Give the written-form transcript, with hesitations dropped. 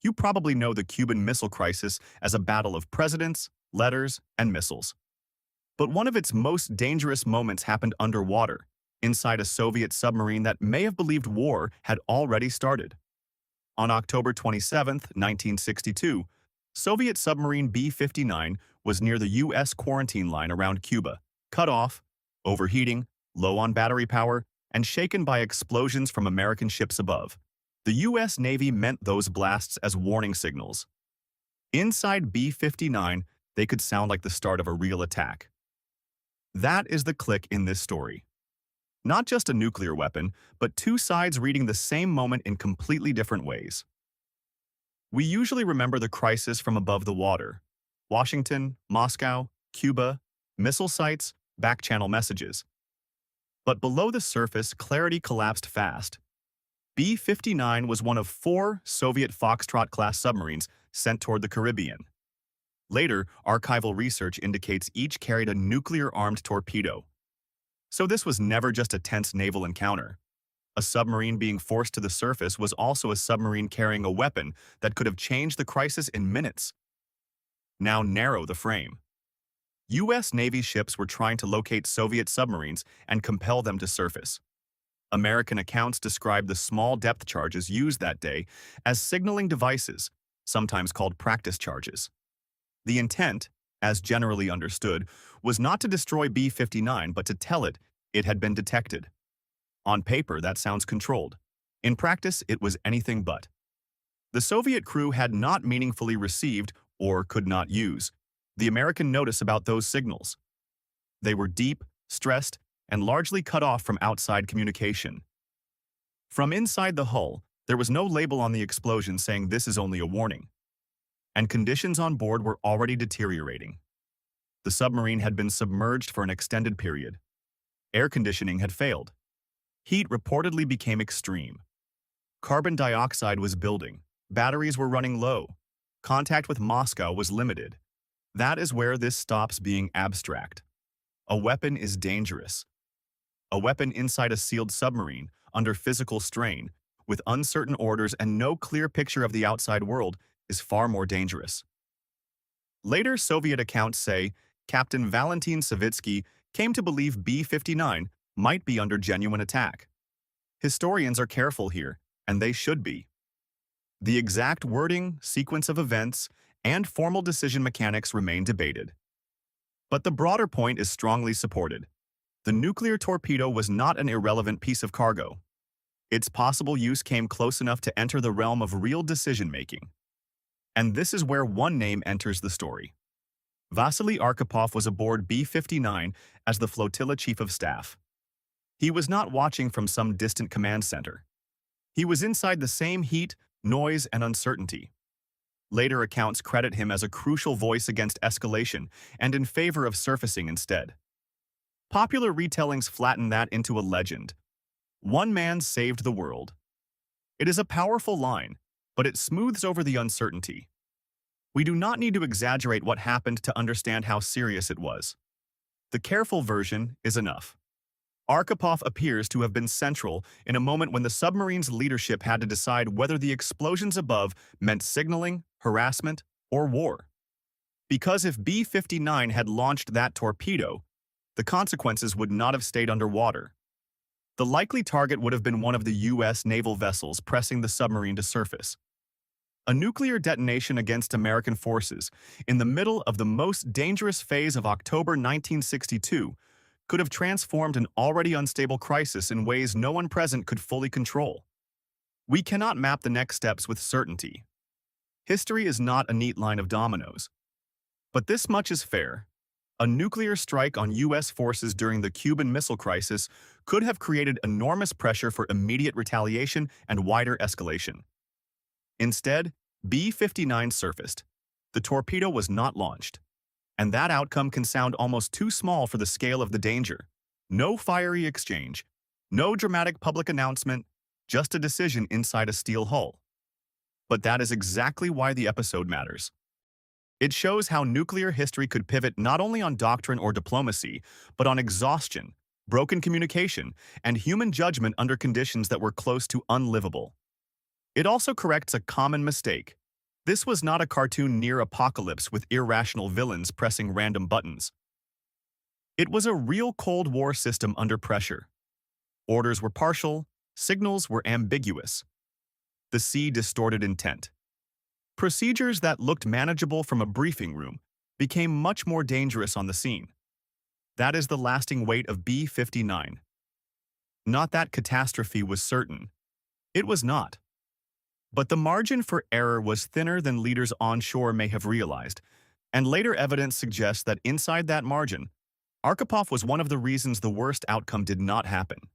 You probably know the Cuban Missile Crisis as a battle of presidents, letters, and missiles. But one of its most dangerous moments happened underwater, inside a Soviet submarine that may have believed war had already started. On October 27, 1962, Soviet submarine B-59 was near the U.S. quarantine line around Cuba, cut off, overheating, low on battery power, and shaken by explosions from American ships above. The U.S. Navy meant those blasts as warning signals. Inside B-59, they could sound like the start of a real attack. That is the click in this story. Not just a nuclear weapon, but two sides reading the same moment in completely different ways. We usually remember the crisis from above the water. Washington, Moscow, Cuba, missile sites, back-channel messages. But below the surface, clarity collapsed fast. B-59 was one of 4 Soviet Foxtrot-class submarines sent toward the Caribbean. Later, archival research indicates each carried a nuclear-armed torpedo. So this was never just a tense naval encounter. A submarine being forced to the surface was also a submarine carrying a weapon that could have changed the crisis in minutes. Now narrow the frame. U.S. Navy ships were trying to locate Soviet submarines and compel them to surface. American accounts describe the small depth charges used that day as signaling devices, sometimes called practice charges. The intent, as generally understood, was not to destroy B-59 but to tell it had been detected. On paper, that sounds controlled. In practice, it was anything but. The Soviet crew had not meaningfully received, or could not use, the American notice about those signals. They were deep, stressed, and largely cut off from outside communication. From inside the hull, there was no label on the explosion saying this is only a warning. And conditions on board were already deteriorating. The submarine had been submerged for an extended period. Air conditioning had failed. Heat reportedly became extreme. Carbon dioxide was building. Batteries were running low. Contact with Moscow was limited. That is where this stops being abstract. A weapon is dangerous. A weapon inside a sealed submarine, under physical strain, with uncertain orders and no clear picture of the outside world, is far more dangerous. Later Soviet accounts say Captain Valentin Savitsky came to believe B-59 might be under genuine attack. Historians are careful here, and they should be. The exact wording, sequence of events, and formal decision mechanics remain debated. But the broader point is strongly supported. The nuclear torpedo was not an irrelevant piece of cargo. Its possible use came close enough to enter the realm of real decision-making. And this is where one name enters the story. Vasily Arkhipov was aboard B-59 as the flotilla chief of staff. He was not watching from some distant command center. He was inside the same heat, noise, and uncertainty. Later accounts credit him as a crucial voice against escalation and in favor of surfacing instead. Popular retellings flatten that into a legend. One man saved the world. It is a powerful line, but it smooths over the uncertainty. We do not need to exaggerate what happened to understand how serious it was. The careful version is enough. Arkhipov appears to have been central in a moment when the submarine's leadership had to decide whether the explosions above meant signaling, harassment, or war. Because if B-59 had launched that torpedo, the consequences would not have stayed underwater. The likely target would have been one of the U.S. naval vessels pressing the submarine to surface. A nuclear detonation against American forces in the middle of the most dangerous phase of October 1962 could have transformed an already unstable crisis in ways no one present could fully control. We cannot map the next steps with certainty. History is not a neat line of dominoes. But this much is fair. A nuclear strike on U.S. forces during the Cuban Missile Crisis could have created enormous pressure for immediate retaliation and wider escalation. Instead, B-59 surfaced. The torpedo was not launched. And that outcome can sound almost too small for the scale of the danger. No fiery exchange, no dramatic public announcement, just a decision inside a steel hull. But that is exactly why the episode matters. It shows how nuclear history could pivot not only on doctrine or diplomacy, but on exhaustion, broken communication, and human judgment under conditions that were close to unlivable. It also corrects a common mistake. This was not a cartoon near apocalypse with irrational villains pressing random buttons. It was a real Cold War system under pressure. Orders were partial, signals were ambiguous. The sea distorted intent. Procedures that looked manageable from a briefing room became much more dangerous on the scene. That is the lasting weight of B-59. Not that catastrophe was certain. It was not. But the margin for error was thinner than leaders onshore may have realized, and later evidence suggests that inside that margin, Arkhipov was one of the reasons the worst outcome did not happen.